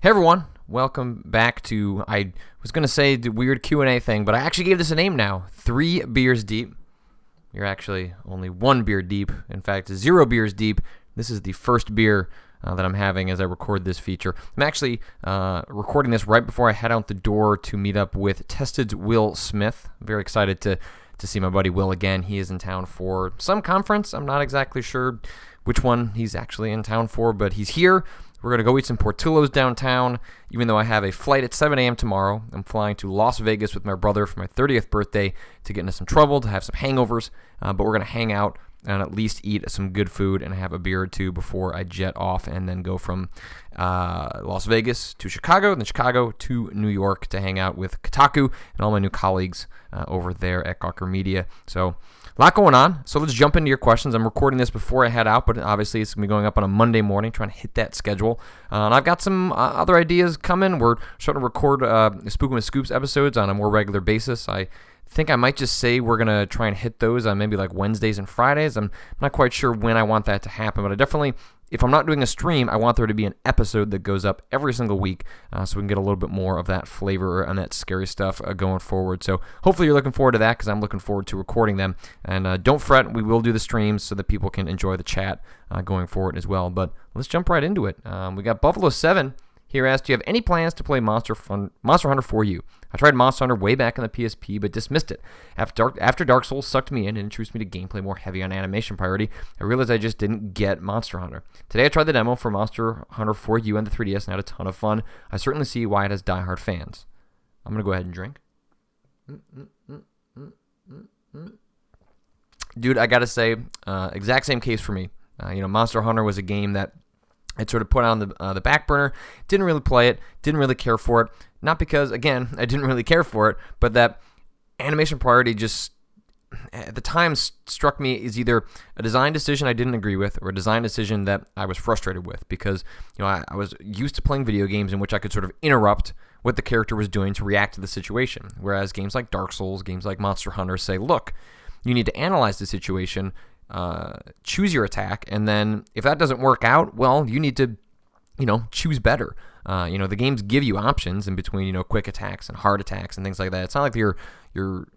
Hey everyone, welcome back to, I was going to say the weird Q&A thing, but I actually gave this a name now, 3 Beers Deep. You're actually only 1 beer deep, in fact 0 beers deep. This is the first beer that I'm having as I record this feature. I'm actually recording this right before I head out the door to meet up with Tested's Will Smith. I'm very excited to see my buddy Will again. He is in town for some conference. I'm not exactly sure which one he's actually in town for, but he's here. We're going to go eat some Portillo's downtown, even though I have a flight at 7 a.m. tomorrow. I'm flying to Las Vegas with my brother for my 30th birthday to get into some trouble, to have some hangovers, but we're going to hang out and at least eat some good food and have a beer or two before I jet off and then go from Las Vegas to Chicago, then Chicago to New York to hang out with Kotaku and all my new colleagues over there at Gawker Media. So a lot going on, so let's jump into your questions. I'm recording this before I head out, but obviously it's going to be going up on a Monday morning, trying to hit that schedule. And I've got some other ideas coming. We're starting to record Spookin' with Scoops episodes on a more regular basis. I think I might just say we're going to try and hit those on maybe like Wednesdays and Fridays. I'm not quite sure when I want that to happen, but I definitely, if I'm not doing a stream, I want there to be an episode that goes up every single week so we can get a little bit more of that flavor and that scary stuff going forward. So hopefully you're looking forward to that because I'm looking forward to recording them. And don't fret, we will do the streams so that people can enjoy the chat going forward as well. But let's jump right into it. We got Buffalo 7 here asked, do you have any plans to play Monster Hunter 4U? I tried Monster Hunter way back on the PSP, but dismissed it. After Dark Souls sucked me in and introduced me to gameplay more heavy on animation priority, I realized I just didn't get Monster Hunter. Today I tried the demo for Monster Hunter 4U on the 3DS and had a ton of fun. I certainly see why it has diehard fans. I'm going to go ahead and drink. Dude, I got to say, exact same case for me. Monster Hunter was a game that I'd sort of put on the back burner, didn't really play it, didn't really care for it. Not because, again, I didn't really care for it, but that animation priority just, at the time, struck me as either a design decision I didn't agree with or a design decision that I was frustrated with because, I was used to playing video games in which I could sort of interrupt what the character was doing to react to the situation. Whereas games like Dark Souls, games like Monster Hunter say, look, you need to analyze the situation, choose your attack, and then if that doesn't work out, well, you need to, choose better. The games give you options in between, quick attacks and hard attacks and things like that. It's not like you're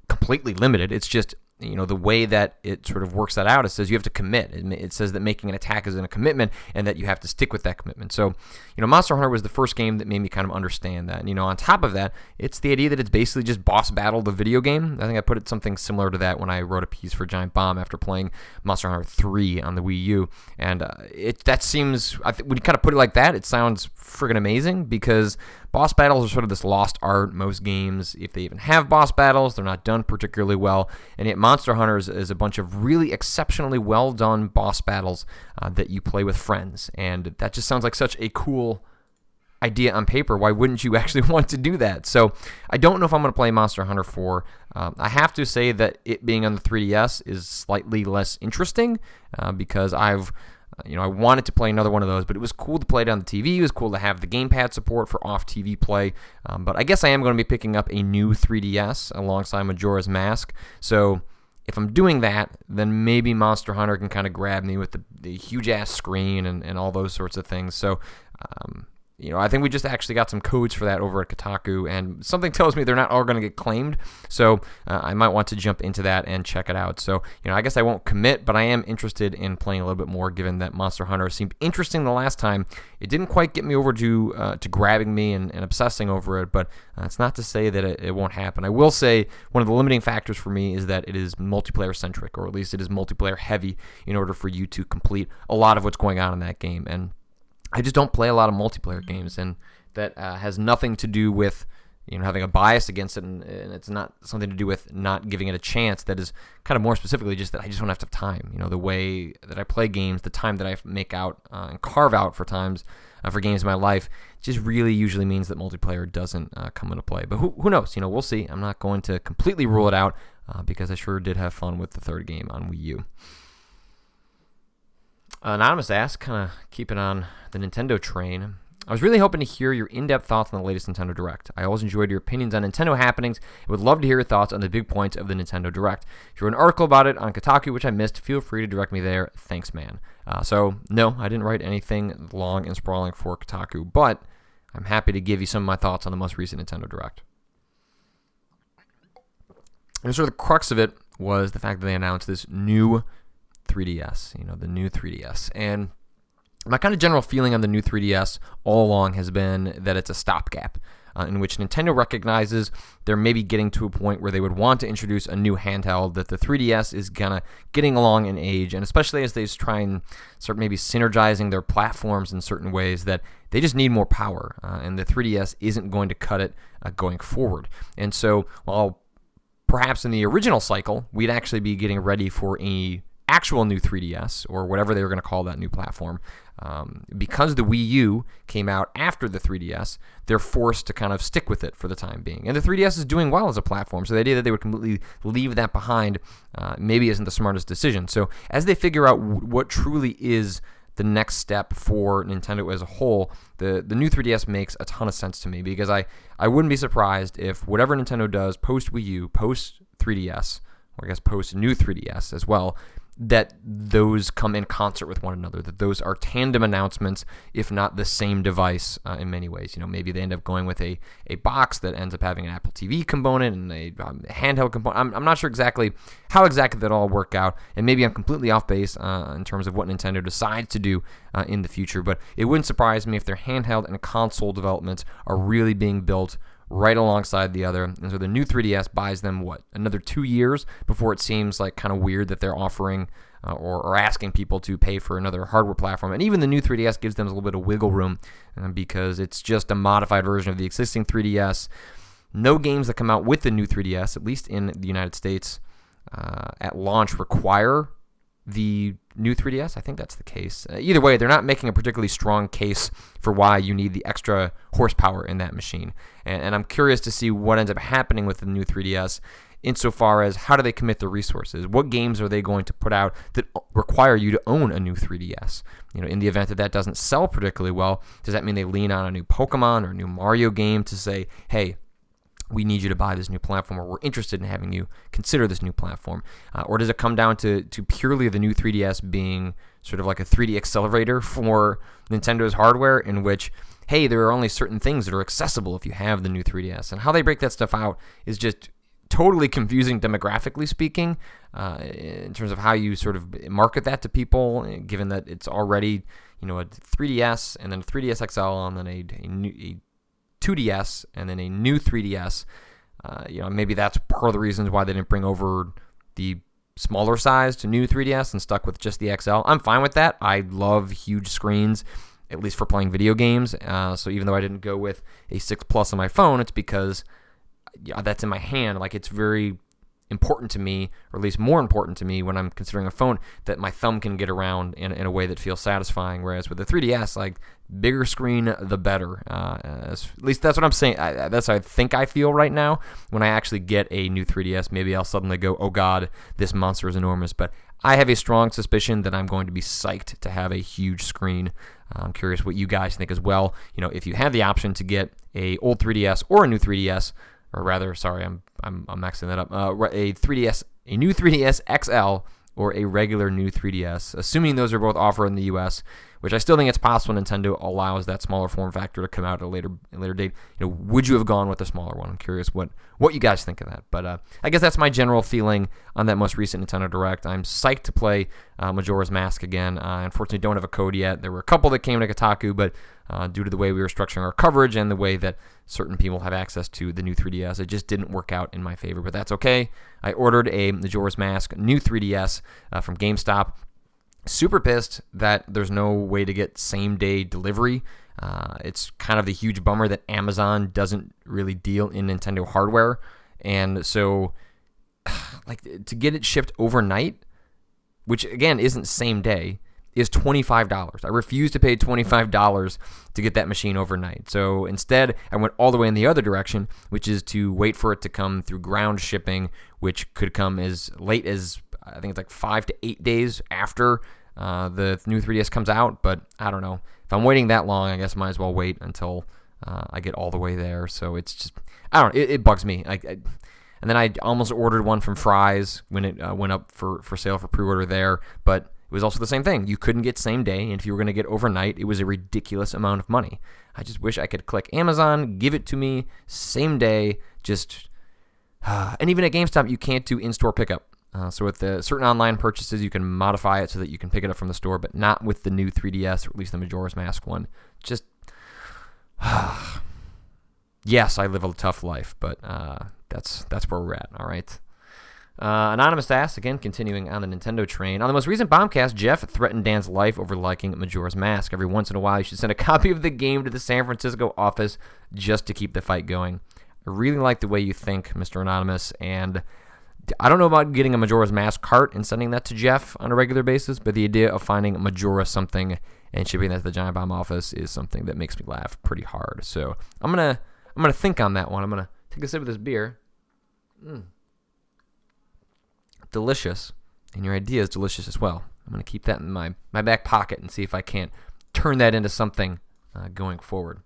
completely limited. It's just, the way that it sort of works that out, it says you have to commit. It says that making an attack is a commitment and that you have to stick with that commitment. So, Monster Hunter was the first game that made me kind of understand that. On top of that, it's the idea that it's basically just boss battle the video game. I think I put it something similar to that when I wrote a piece for Giant Bomb after playing Monster Hunter 3 on the Wii U. And that seems, when you kind of put it like that, it sounds friggin' amazing because boss battles are sort of this lost art. Most games, if they even have boss battles, they're not done particularly well. And yet Monster Hunter is a bunch of really exceptionally well done boss battles that you play with friends. And that just sounds like such a cool idea on paper. Why wouldn't you actually want to do that? So I don't know if I'm going to play Monster Hunter 4. I have to say that it being on the 3DS is slightly less interesting because I wanted to play another one of those, but it was cool to play it on the TV. It was cool to have the gamepad support for off-TV play. But I guess I am going to be picking up a new 3DS alongside Majora's Mask. So if I'm doing that, then maybe Monster Hunter can kind of grab me with the huge-ass screen and all those sorts of things. So, I think we just actually got some codes for that over at Kotaku, and something tells me they're not all going to get claimed, so I might want to jump into that and check it out. So, I guess I won't commit, but I am interested in playing a little bit more, given that Monster Hunter seemed interesting the last time. It didn't quite get me over to grabbing me and obsessing over it, but it's not to say that it won't happen. I will say one of the limiting factors for me is that it is multiplayer-centric, or at least it is multiplayer-heavy in order for you to complete a lot of what's going on in that game, and I just don't play a lot of multiplayer games, and that has nothing to do with having a bias against it, and it's not something to do with not giving it a chance. That is kind of more specifically just that I just don't have time. The way that I play games, the time that I make out and carve out for times for games in my life, just really usually means that multiplayer doesn't come into play. But who knows? We'll see. I'm not going to completely rule it out because I sure did have fun with the third game on Wii U. Anonymous asks, kind of keeping on the Nintendo train, I was really hoping to hear your in-depth thoughts on the latest Nintendo Direct. I always enjoyed your opinions on Nintendo happenings and would love to hear your thoughts on the big points of the Nintendo Direct. If you wrote an article about it on Kotaku, which I missed, feel free to direct me there. Thanks, man. So, no, I didn't write anything long and sprawling for Kotaku, but I'm happy to give you some of my thoughts on the most recent Nintendo Direct. And sort of the crux of it was the fact that they announced this new 3DS, the new 3DS. And my kind of general feeling on the new 3DS all along has been that it's a stopgap in which Nintendo recognizes they're maybe getting to a point where they would want to introduce a new handheld, that the 3DS is kind of getting along in age, and especially as they try and start maybe synergizing their platforms in certain ways, that they just need more power, and the 3DS isn't going to cut it going forward. And so while perhaps in the original cycle, we'd actually be getting ready for a actual new 3DS, or whatever they were going to call that new platform. Because the Wii U came out after the 3DS, they're forced to kind of stick with it for the time being. And the 3DS is doing well as a platform, so the idea that they would completely leave that behind maybe isn't the smartest decision. So as they figure out what truly is the next step for Nintendo as a whole, the new 3DS makes a ton of sense to me, because I wouldn't be surprised if whatever Nintendo does post Wii U, post 3DS, or I guess post new 3DS as well, that those come in concert with one another, that those are tandem announcements, if not the same device in many ways. Maybe they end up going with a box that ends up having an Apple TV component and a handheld component. I'm not sure how exactly that all work out, and maybe I'm completely off base in terms of what Nintendo decides to do in the future, but it wouldn't surprise me if their handheld and console developments are really being built right alongside the other. And so the new 3DS buys them, another 2 years before it seems like kind of weird that they're offering or asking people to pay for another hardware platform. And even the new 3DS gives them a little bit of wiggle room because it's just a modified version of the existing 3DS. No games that come out with the new 3DS, at least in the United States, at launch require the new 3DS. I think that's the case. Either way, they're not making a particularly strong case for why you need the extra horsepower in that machine. And I'm curious to see what ends up happening with the new 3DS insofar as how do they commit their resources? What games are they going to put out that require you to own a new 3DS? In the event that doesn't sell particularly well, does that mean they lean on a new Pokemon or a new Mario game to say, hey, we need you to buy this new platform, or we're interested in having you consider this new platform? Or does it come down to purely the new 3DS being sort of like a 3D accelerator for Nintendo's hardware, in which, hey, there are only certain things that are accessible if you have the new 3DS? And how they break that stuff out is just totally confusing demographically speaking, in terms of how you sort of market that to people, given that it's already, a 3DS and then a 3DS XL and then a 2DS and then a new 3DS. Maybe that's part of the reasons why they didn't bring over the smaller sized new 3DS and stuck with just the XL. I'm fine with that. I love huge screens, at least for playing video games. So even though I didn't go with a 6 Plus on my phone, it's because that's in my hand. Like, it's very important to me, or at least more important to me when I'm considering a phone, that my thumb can get around in a way that feels satisfying. Whereas with the 3DS, like, bigger screen, the better. At least that's what I'm saying. That's how I think I feel right now. When I actually get a new 3DS, maybe I'll suddenly go, oh God, this monster is enormous. But I have a strong suspicion that I'm going to be psyched to have a huge screen. I'm curious what you guys think as well. If you had the option to get a old 3DS or a new 3DS, or rather, sorry, I'm mixing that up. A new 3DS XL, or a regular new 3DS, assuming those are both offered in the U.S., which I still think it's possible Nintendo allows that smaller form factor to come out at a later date. Would you have gone with the smaller one? I'm curious what you guys think of that. But I guess that's my general feeling on that most recent Nintendo Direct. I'm psyched to play Majora's Mask again. I unfortunately don't have a code yet. There were a couple that came to Kotaku, but due to the way we were structuring our coverage and the way that certain people have access to the new 3DS, it just didn't work out in my favor. But that's okay. I ordered a Majora's Mask new 3DS from GameStop. Super pissed that there's no way to get same-day delivery. It's kind of the huge bummer that Amazon doesn't really deal in Nintendo hardware. And so, to get it shipped overnight, which, again, isn't same day, is $25. I refuse to pay $25 to get that machine overnight. So instead, I went all the way in the other direction, which is to wait for it to come through ground shipping, which could come as late as, I think it's like 5 to 8 days after the new 3DS comes out. But I don't know. if I'm waiting that long, I guess I might as well wait until I get all the way there. So it's just, I don't know, it bugs me. And then I almost ordered one from Fry's when it went up for sale for pre-order there, but it was also the same thing. You couldn't get same day, and if you were going to get overnight, it was a ridiculous amount of money. I just wish I could click Amazon, give it to me, same day, and even at GameStop, you can't do in-store pickup. So with the certain online purchases, you can modify it so that you can pick it up from the store, but not with the new 3DS, or at least the Majora's Mask one. Just, yes, I live a tough life, but that's where we're at, all right? Anonymous asks, again, continuing on the Nintendo train, on the most recent Bombcast, Jeff threatened Dan's life over liking Majora's Mask. Every once in a while, you should send a copy of the game to the San Francisco office just to keep the fight going. I really like the way you think, Mr. Anonymous, and I don't know about getting a Majora's Mask cart and sending that to Jeff on a regular basis, but the idea of finding Majora something and shipping that to the Giant Bomb office is something that makes me laugh pretty hard. So I'm gonna think on that one. I'm gonna take a sip of this beer. Delicious, and your idea is delicious as well. I'm gonna keep that in my back pocket and see if I can't turn that into something going forward.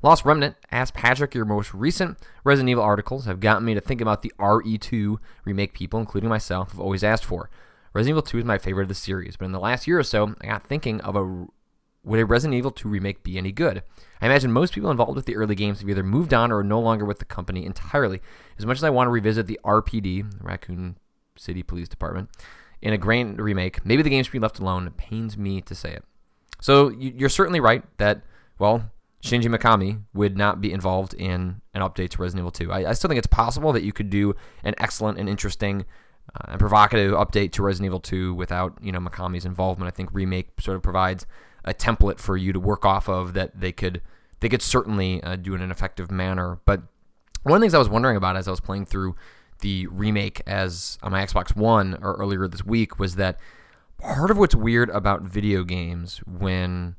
Lost Remnant asked, Patrick, your most recent Resident Evil articles have gotten me to think about the RE2 remake people, including myself, have always asked for. Resident Evil 2 is my favorite of the series, but in the last year or so, I got thinking of would a Resident Evil 2 remake be any good? I imagine most people involved with the early games have either moved on or are no longer with the company entirely. As much as I want to revisit the RPD, Raccoon City Police Department, in a grand remake, maybe the game should be left alone. It pains me to say it. So you're certainly right that, well, Shinji Mikami would not be involved in an update to Resident Evil 2. I still think it's possible that you could do an excellent and interesting and provocative update to Resident Evil 2 without, Mikami's involvement. I think Remake sort of provides a template for you to work off of that they could certainly do in an effective manner. But one of the things I was wondering about as I was playing through the Remake as on my Xbox One or earlier this week was that part of what's weird about video games when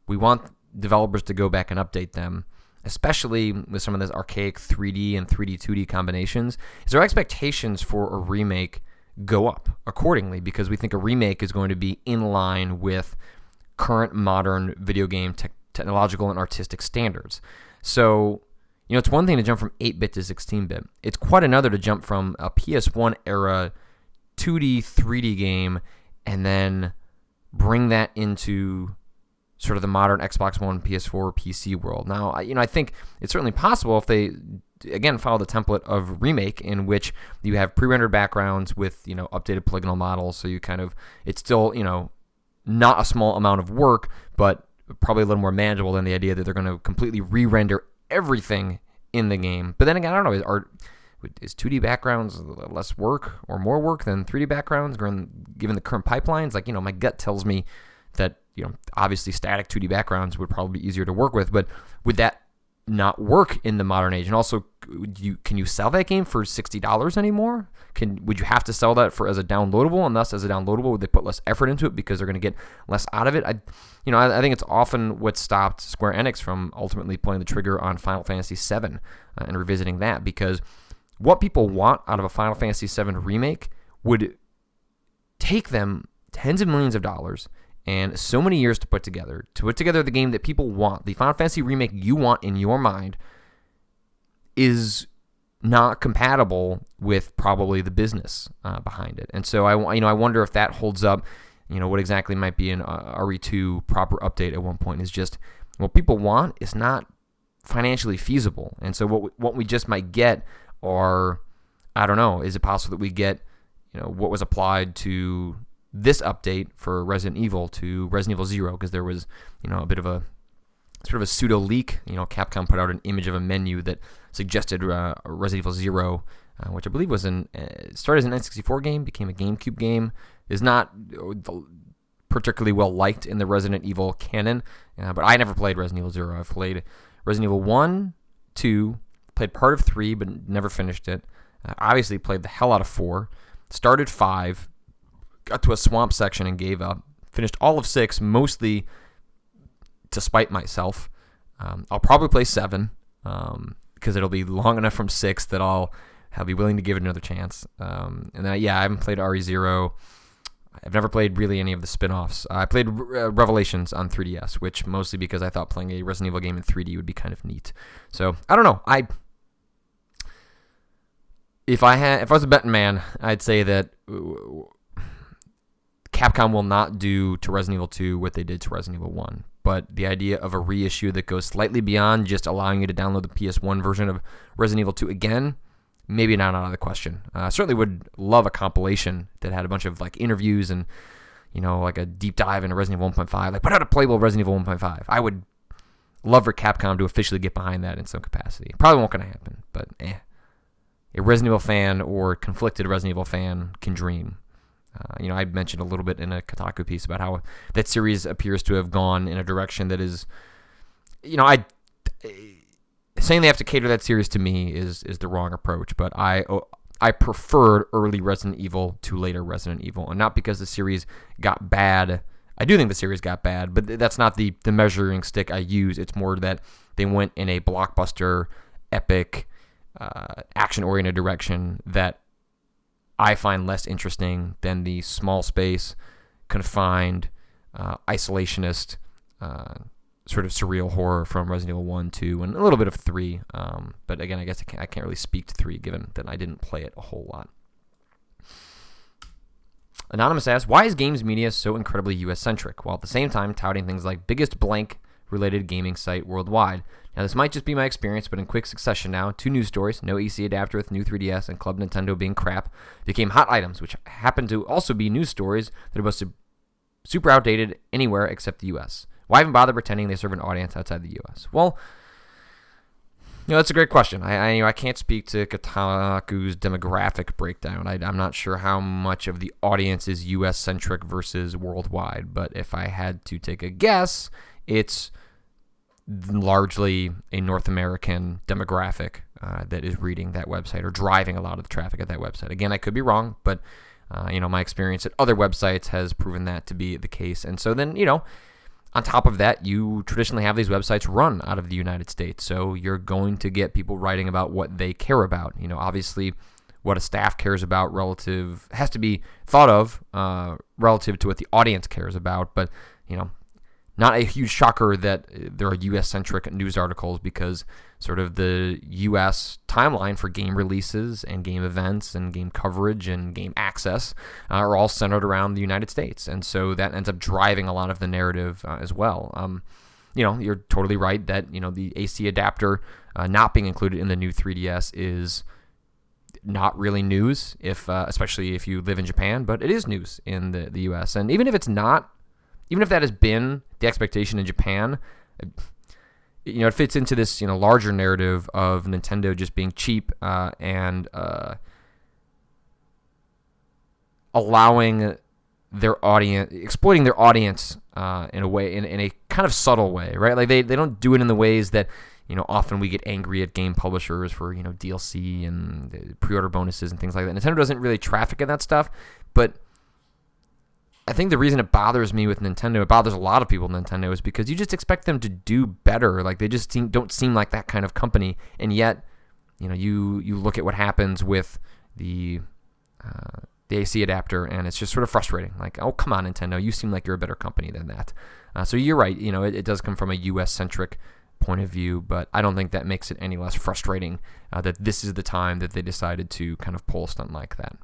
we want developers to go back and update them, especially with some of those archaic 3D and 3D 2D combinations, is our expectations for a remake go up accordingly because we think a remake is going to be in line with current modern video game technological and artistic standards. So, it's one thing to jump from 8-bit to 16-bit. It's quite another to jump from a PS1 era 2D, 3D game and then bring that into sort of the modern Xbox One, PS4, PC world. Now, I think it's certainly possible if they, again, follow the template of Remake in which you have pre-rendered backgrounds with, updated polygonal models. So it's still, not a small amount of work, but probably a little more manageable than the idea that they're going to completely re-render everything in the game. But then again, I don't know, is 2D backgrounds less work or more work than 3D backgrounds given the current pipelines? My gut tells me that, obviously static 2D backgrounds would probably be easier to work with, but would that not work in the modern age? And also, can you sell that game for $60 anymore? Would you have to sell that as a downloadable, and thus as a downloadable, would they put less effort into it because they're going to get less out of it? I think it's often what stopped Square Enix from ultimately pulling the trigger on Final Fantasy VII and revisiting that, because what people want out of a Final Fantasy VII remake would take them tens of millions of dollars and so many years to put together the game that people want. The Final Fantasy remake you want in your mind is not compatible with probably the business behind it. And so I wonder if that holds up. What exactly might be an RE2 proper update at one point is just what people want is not financially feasible. And so what we just might get are, I don't know, is it possible that we get what was applied to this update for Resident Evil to Resident Evil 0, because there was, a bit of a sort of a pseudo leak. Capcom put out an image of a menu that suggested Resident Evil 0, which I believe was started as an N64 game, became a GameCube game, is not particularly well liked in the Resident Evil canon. But I never played Resident Evil 0. I've played Resident Evil 1, 2, played part of 3, but never finished it. Obviously played the hell out of 4, started 5, got to a swamp section and gave up. Finished all of 6, mostly to spite myself. I'll probably play 7 because it'll be long enough from 6 that I'll be willing to give it another chance. And then, I haven't played RE0. I've never played really any of the spin-offs. I played Revelations on 3DS, which mostly because I thought playing a Resident Evil game in 3D would be kind of neat. So I don't know. If I was a betting man, I'd say that Capcom will not do to Resident Evil 2 what they did to Resident Evil 1. But the idea of a reissue that goes slightly beyond just allowing you to download the PS1 version of Resident Evil 2 again, maybe not out of the question. I certainly would love a compilation that had a bunch of like interviews and, like a deep dive into Resident Evil 1.5. Like, put out a playable Resident Evil 1.5. I would love for Capcom to officially get behind that in some capacity. Probably won't going to happen, but a Resident Evil fan or conflicted Resident Evil fan can dream. I mentioned a little bit in a Kotaku piece about how that series appears to have gone in a direction that is, saying they have to cater that series to me is the wrong approach. But I preferred early Resident Evil to later Resident Evil, and not because the series got bad. I do think the series got bad, but that's not the measuring stick I use. It's more that they went in a blockbuster, epic, action-oriented direction that I find less interesting than the small space, confined, isolationist, sort of surreal horror from Resident Evil 1, 2, and a little bit of 3. But again, I guess I can't really speak to 3 given that I didn't play it a whole lot. Anonymous asks, why is games media so incredibly US-centric, while at the same time touting things like biggest blank-related gaming site worldwide? Now, this might just be my experience, but in quick succession now, 2 news stories, no AC adapter with new 3DS and Club Nintendo being crap, became hot items, which happen to also be news stories that are both super outdated anywhere except the US. Why even bother pretending they serve an audience outside the US? Well, that's a great question. I can't speak to Kotaku's demographic breakdown. I'm not sure how much of the audience is US-centric versus worldwide, but if I had to take a guess, it's largely a North American demographic that is reading that website or driving a lot of the traffic at that website. Again, I could be wrong, but my experience at other websites has proven that to be the case. And so then, on top of that, you traditionally have these websites run out of the United States, so you're going to get people writing about what they care about. Obviously, what a staff cares about has to be thought of relative to what the audience cares about, but not a huge shocker that there are US-centric news articles because sort of the US timeline for game releases and game events and game coverage and game access are all centered around the United States. And so that ends up driving a lot of the narrative as well. You're totally right that, the AC adapter not being included in the new 3DS is not really news, especially if you live in Japan, but it is news in the US. And even if it's not, even if that has been the expectation in Japan, it fits into this larger narrative of Nintendo just being cheap and allowing their audience, exploiting their audience in a way, in a kind of subtle way, right? Like they don't do it in the ways that often we get angry at game publishers for DLC and pre-order bonuses and things like that. Nintendo doesn't really traffic in that stuff, but I think the reason it bothers me with Nintendo, it bothers a lot of people with Nintendo, is because you just expect them to do better. Like they just don't seem like that kind of company, and yet, you look at what happens with the AC adapter, and it's just sort of frustrating. Like, oh, come on, Nintendo, you seem like you're a better company than that. So you're right. It does come from a US-centric point of view, but I don't think that makes it any less frustrating that this is the time that they decided to kind of pull a stunt like that.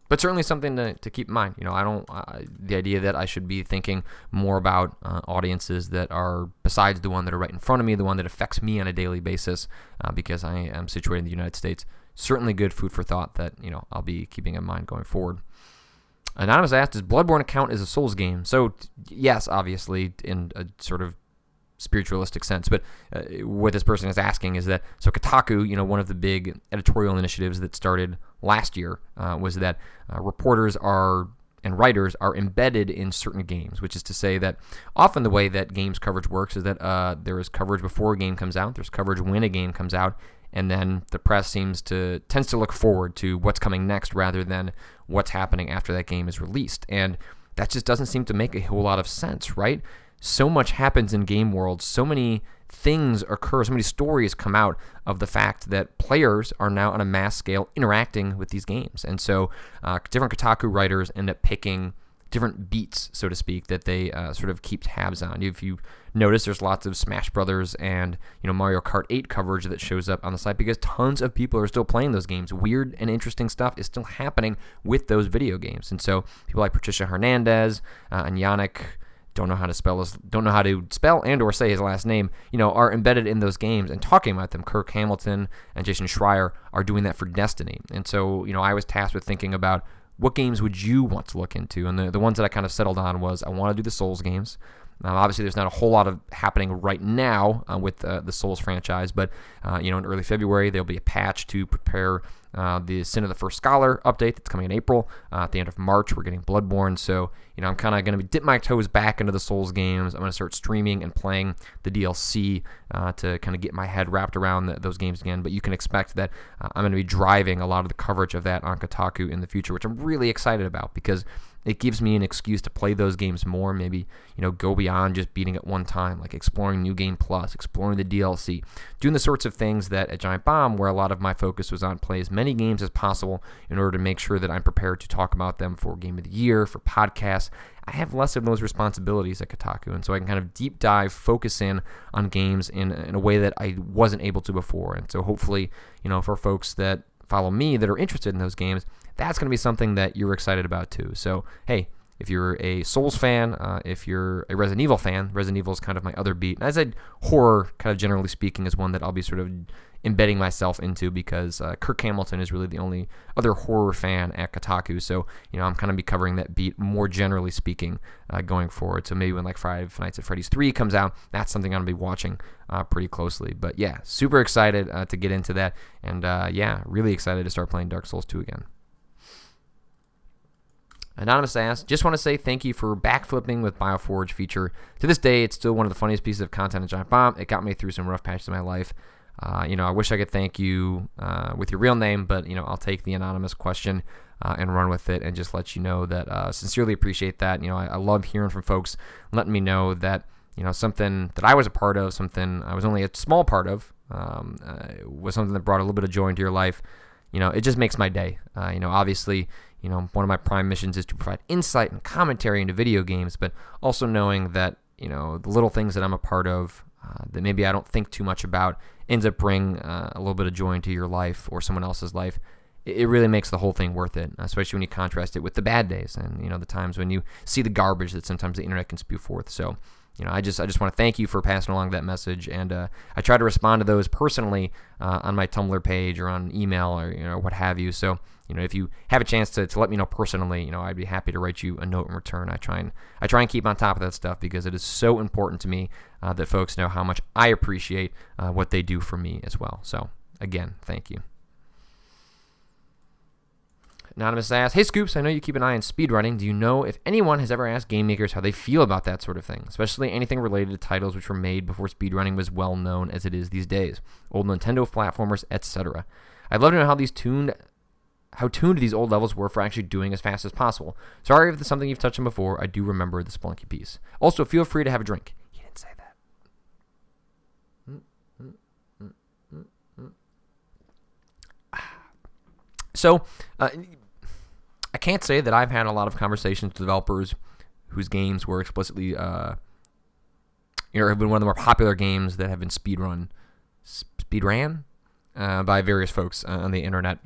But certainly something to keep in mind. The idea that I should be thinking more about audiences that are besides the one that are right in front of me, the one that affects me on a daily basis, because I am situated in the United States. Certainly good food for thought that I'll be keeping in mind going forward. Anonymous asked, does Bloodborne count as a Souls game? So yes, obviously, in a sort of spiritualistic sense, but what this person is asking is that, so Kotaku, one of the big editorial initiatives that started last year was that reporters and writers are embedded in certain games, which is to say that often the way that games coverage works is that there is coverage before a game comes out, there's coverage when a game comes out, and then the press tends to look forward to what's coming next rather than what's happening after that game is released. And that just doesn't seem to make a whole lot of sense, right? So much happens in game world, so many things occur, so many stories come out of the fact that players are now on a mass scale interacting with these games. And so different Kotaku writers end up picking different beats, so to speak, that they sort of keep tabs on. If you notice, there's lots of Smash Brothers and Mario Kart 8 coverage that shows up on the site because tons of people are still playing those games. Weird and interesting stuff is still happening with those video games. And so people like Patricia Hernandez and Yannick, don't know how to spell and or say his last name, are embedded in those games and talking about them. Kirk Hamilton and Jason Schreier are doing that for Destiny. And so, I was tasked with thinking about what games would you want to look into? And the ones that I kind of settled on was I want to do the Souls games. Obviously, there's not a whole lot of happening right now with the Souls franchise, but in early February, there'll be a patch to prepare the Sin of the First Scholar update that's coming in April. At the end of March, we're getting Bloodborne, so I'm kind of going to dip my toes back into the Souls games. I'm going to start streaming and playing the DLC to kind of get my head wrapped around those games again, but you can expect that I'm going to be driving a lot of the coverage of that on Kotaku in the future, which I'm really excited about because it gives me an excuse to play those games more, maybe, go beyond just beating it one time, like exploring New Game Plus, exploring the DLC, doing the sorts of things that at Giant Bomb, where a lot of my focus was on play as many games as possible in order to make sure that I'm prepared to talk about them for Game of the Year, for podcasts. I have less of those responsibilities at Kotaku, and so I can kind of deep dive, focus in on games in a way that I wasn't able to before. And so hopefully, for folks that follow me that are interested in those games, that's going to be something that you're excited about too. So, hey, if you're a Souls fan, if you're a Resident Evil fan, Resident Evil is kind of my other beat. And as I said, horror, kind of generally speaking, is one that I'll be sort of embedding myself into because Kirk Hamilton is really the only other horror fan at Kotaku. So, I'm kind of be covering that beat more generally speaking going forward. So maybe when like Five Nights at Freddy's 3 comes out, that's something I'm going to be watching pretty closely. But yeah, super excited to get into that. And really excited to start playing Dark Souls 2 again. Anonymous asks, just want to say thank you for backflipping with Bioforge feature. To this day, it's still one of the funniest pieces of content in Giant Bomb. It got me through some rough patches in my life. I wish I could thank you with your real name, but, I'll take the anonymous question and run with it and just let you know that sincerely appreciate that. I love hearing from folks letting me know that, something that I was a part of, something I was only a small part of, was something that brought a little bit of joy into your life. It just makes my day. Obviously, one of my prime missions is to provide insight and commentary into video games, but also knowing that, the little things that I'm a part of that maybe I don't think too much about ends up bringing a little bit of joy into your life or someone else's life. It really makes the whole thing worth it, especially when you contrast it with the bad days and, the times when you see the garbage that sometimes the internet can spew forth. So, I just want to thank you for passing along that message, and I try to respond to those personally on my Tumblr page or on email or what have you. So if you have a chance to let me know personally, I'd be happy to write you a note in return. I try and keep on top of that stuff because it is so important to me that folks know how much I appreciate what they do for me as well. So again, thank you. Anonymous asks, hey Scoops, I know you keep an eye on speedrunning. Do you know if anyone has ever asked game makers how they feel about that sort of thing, especially anything related to titles which were made before speedrunning was well known as it is these days, old Nintendo platformers, etc.? I'd love to know how tuned these old levels were for actually doing as fast as possible. Sorry if it's something you've touched on before. I do remember the Spelunky piece. Also, feel free to have a drink. He didn't say that. So, I can't say that I've had a lot of conversations with developers whose games were explicitly, have been one of the more popular games that have been speedran by various folks on the internet.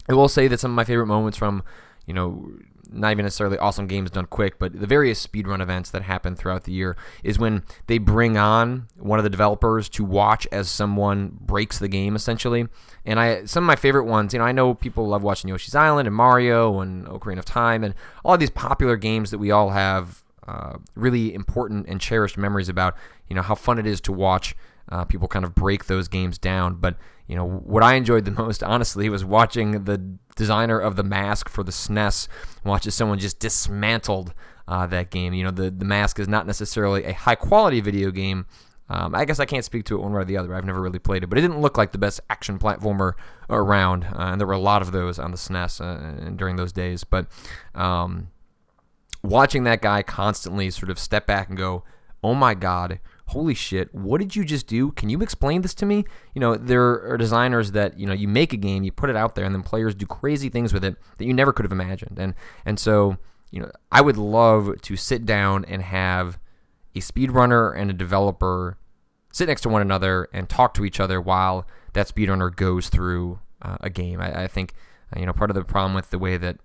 I will say that some of my favorite moments from, not even necessarily awesome games done quick, but the various speedrun events that happen throughout the year is when they bring on one of the developers to watch as someone breaks the game, essentially. And some of my favorite ones, I know people love watching Yoshi's Island and Mario and Ocarina of Time and all of these popular games that we all have really important and cherished memories about, how fun it is to watch people kind of break those games down. But what I enjoyed the most, honestly, was watching the designer of the Mask for the SNES watch as someone just dismantled that game. The Mask is not necessarily a high-quality video game. I guess I can't speak to it one way or the other. I've never really played it, but it didn't look like the best action platformer around, and there were a lot of those on the SNES during those days. But watching that guy constantly sort of step back and go, oh my God, holy shit, what did you just do? Can you explain this to me? There are designers that, you make a game, you put it out there, and then players do crazy things with it that you never could have imagined. And so, I would love to sit down and have a speedrunner and a developer sit next to one another and talk to each other while that speedrunner goes through a game. I think, part of the problem with the way that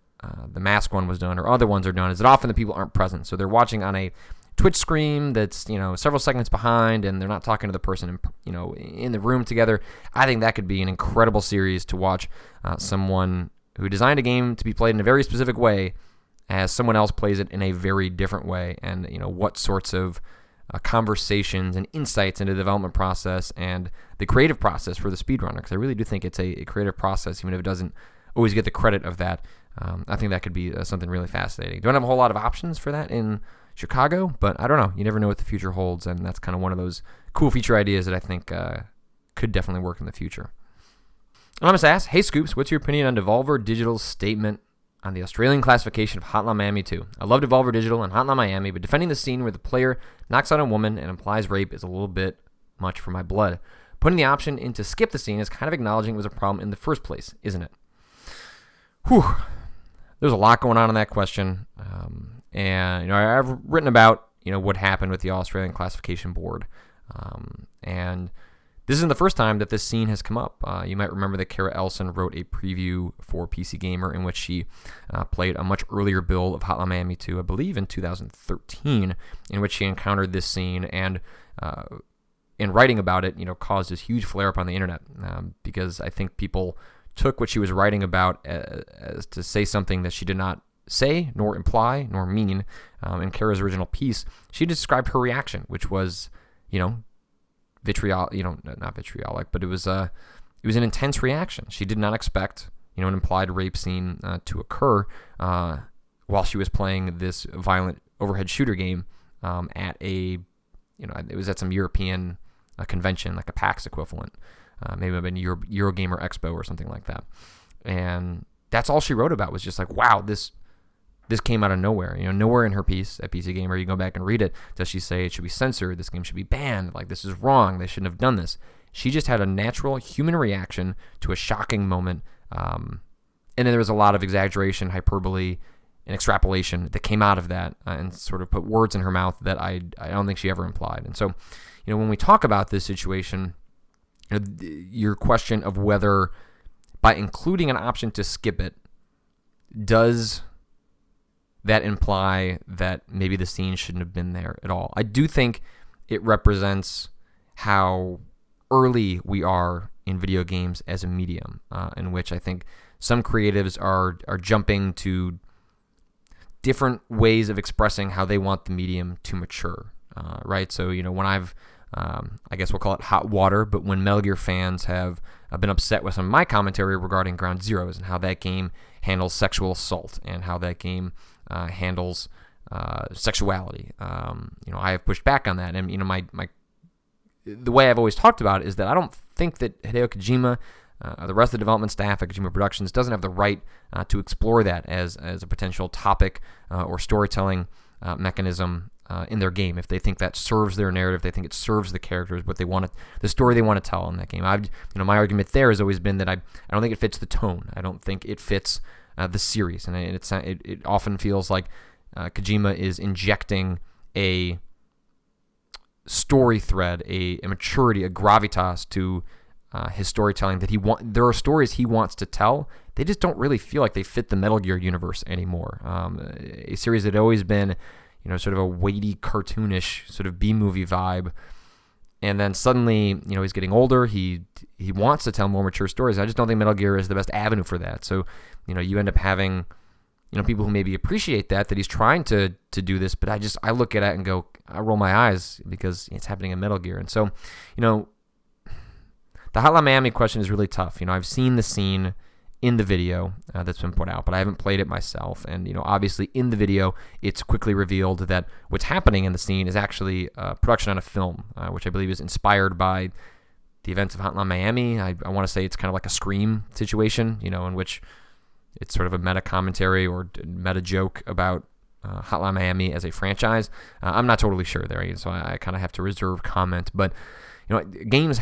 the Mask one was done or other ones are done is that often the people aren't present. So they're watching on a Twitch screen that's, several seconds behind, and they're not talking to the person, in the room together. I think that could be an incredible series to watch someone who designed a game to be played in a very specific way as someone else plays it in a very different way, and, what sorts of conversations and insights into the development process and the creative process for the speedrunner, because I really do think it's a creative process, even if it doesn't always get the credit of that. I think that could be something really fascinating. Don't have a whole lot of options for that in Chicago, but I don't know. You never know what the future holds, and that's kind of one of those cool feature ideas that I think could definitely work in the future. Anonymous asks, hey Scoops, what's your opinion on Devolver Digital's statement on the Australian classification of Hotline Miami 2? I love Devolver Digital and Hotline Miami, but defending the scene where the player knocks out a woman and implies rape is a little bit much for my blood. Putting the option in to skip the scene is kind of acknowledging it was a problem in the first place, isn't it? Whew. There's a lot going on in that question. And I've written about what happened with the Australian Classification Board, and this isn't the first time that this scene has come up. You might remember that Kara Elson wrote a preview for PC Gamer in which she played a much earlier build of Hotline Miami 2, I believe in 2013, in which she encountered this scene, and in writing about it, caused this huge flare-up on the internet, because I think people took what she was writing about as to say something that she did not say, nor imply, nor mean. In Kara's original piece, she described her reaction, which was, not vitriolic, but it was an intense reaction. She did not expect, an implied rape scene to occur while she was playing this violent overhead shooter game at it was at some European convention, like a PAX equivalent. Maybe it would have been Eurogamer Expo or something like that. And that's all she wrote about, was just like, wow, this came out of nowhere. Nowhere in her piece at PC Gamer, you go back and read it, does she say it should be censored, this game should be banned, like this is wrong, they shouldn't have done this. She just had a natural human reaction to a shocking moment. And then there was a lot of exaggeration, hyperbole, and extrapolation that came out of that and sort of put words in her mouth that I don't think she ever implied. And so, when we talk about this situation, your question of whether by including an option to skip it, does that imply that maybe the scene shouldn't have been there at all? I do think it represents how early we are in video games as a medium, in which I think some creatives are jumping to different ways of expressing how they want the medium to mature, right? So, when I guess we'll call it hot water, but when Metal Gear fans have been upset with some of my commentary regarding Ground Zeroes and how that game handles sexual assault and how that game handles sexuality, I have pushed back on that. And the way I've always talked about it is that I don't think that Hideo Kojima, the rest of the development staff at Kojima Productions, doesn't have the right to explore that as a potential topic or storytelling mechanism in their game. If they think that serves their narrative, they think it serves the characters, what they want, the story they want to tell in that game. My argument there has always been that I don't think it fits the tone. I don't think it fits the series, and it often feels like Kojima is injecting a story thread, a maturity, a gravitas to his storytelling that there are stories he wants to tell. They just don't really feel like they fit the Metal Gear universe anymore. A series that had always been, sort of a weighty, cartoonish sort of B-movie vibe. And then suddenly, he's getting older. He wants to tell more mature stories. I just don't think Metal Gear is the best avenue for that. So, you end up having, people who maybe appreciate that he's trying to do this, but I look at it and go, I roll my eyes because it's happening in Metal Gear. And so, the Hotline Miami question is really tough. I've seen the scene in the video that's been put out, but I haven't played it myself. And, obviously in the video, it's quickly revealed that what's happening in the scene is actually production on a film, which I believe is inspired by the events of Hotline Miami. I want to say it's kind of like a Scream situation, in which it's sort of a meta commentary or meta joke about Hotline Miami as a franchise. I'm not totally sure there, so I kind of have to reserve comment. But games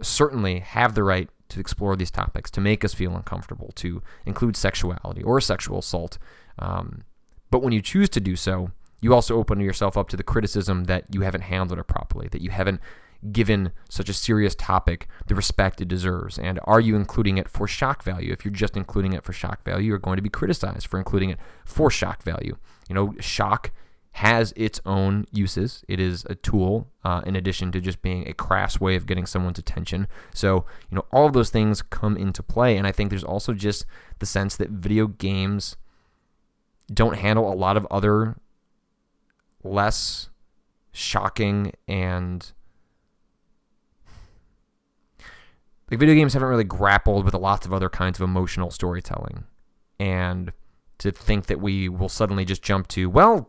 certainly have the right to explore these topics, to make us feel uncomfortable, to include sexuality or sexual assault. But when you choose to do so, you also open yourself up to the criticism that you haven't handled it properly, that you haven't given such a serious topic the respect it deserves. And are you including it for shock value? If you're just including it for shock value, you're going to be criticized for including it for shock value. Shock has its own uses. It is a tool in addition to just being a crass way of getting someone's attention. So, all of those things come into play. And I think there's also just the sense that video games don't handle a lot of other less shocking and video games haven't really grappled with lots of other kinds of emotional storytelling. And to think that we will suddenly just jump to,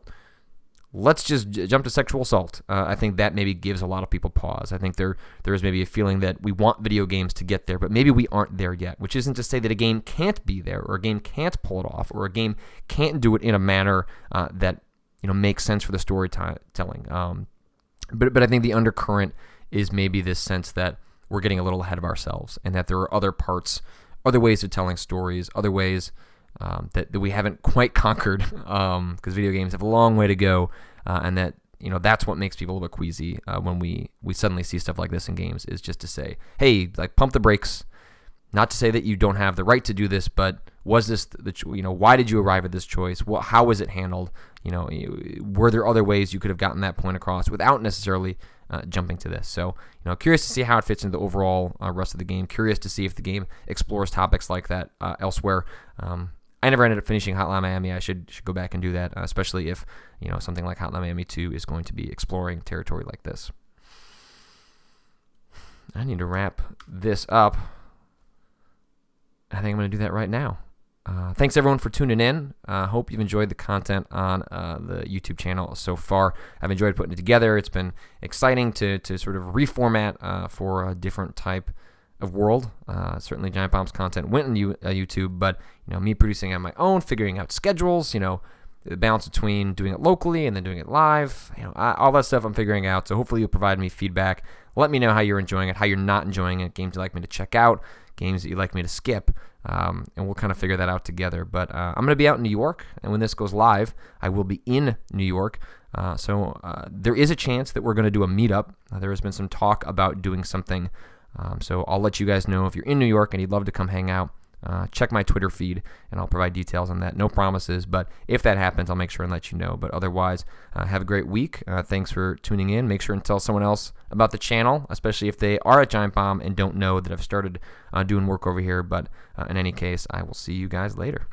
let's just jump to sexual assault. I think that maybe gives a lot of people pause. I think there is maybe a feeling that we want video games to get there, but maybe we aren't there yet, which isn't to say that a game can't be there, or a game can't pull it off, or a game can't do it in a manner that makes sense for the storytelling. But I think the undercurrent is maybe this sense that we're getting a little ahead of ourselves, and that there are other ways of telling stories, other ways that we haven't quite conquered, because video games have a long way to go, and that that's what makes people a little bit queasy when we suddenly see stuff like this in games, is just to say, hey, pump the brakes. Not to say that you don't have the right to do this, but was this why did you arrive at this choice? How was it handled? Were there other ways you could have gotten that point across without necessarily jumping to this? So, curious to see how it fits into the overall rest of the game. Curious to see if the game explores topics like that elsewhere. I never ended up finishing Hotline Miami. I should go back and do that, especially if something like Hotline Miami 2 is going to be exploring territory like this. I need to wrap this up. I think I'm going to do that right now. Thanks everyone for tuning in. Hope you've enjoyed the content on the YouTube channel so far. I've enjoyed putting it together. It's been exciting to sort of reformat for a different type of world. Certainly Giant Bomb's content went on YouTube, but me producing on my own, figuring out schedules, the balance between doing it locally and then doing it live, all that stuff I'm figuring out. So hopefully you'll provide me feedback. Let me know how you're enjoying it, how you're not enjoying it, games you'd like me to check out, games that you'd like me to skip, and we'll kind of figure that out together. But I'm going to be out in New York, and when this goes live, I will be in New York. So there is a chance that we're going to do a meetup. There has been some talk about doing something. So I'll let you guys know if you're in New York and you'd love to come hang out. Check my Twitter feed, and I'll provide details on that. No promises, but if that happens, I'll make sure and let you know. But otherwise, have a great week. Thanks for tuning in. Make sure and tell someone else about the channel, especially if they are at Giant Bomb and don't know that I've started doing work over here. But in any case, I will see you guys later.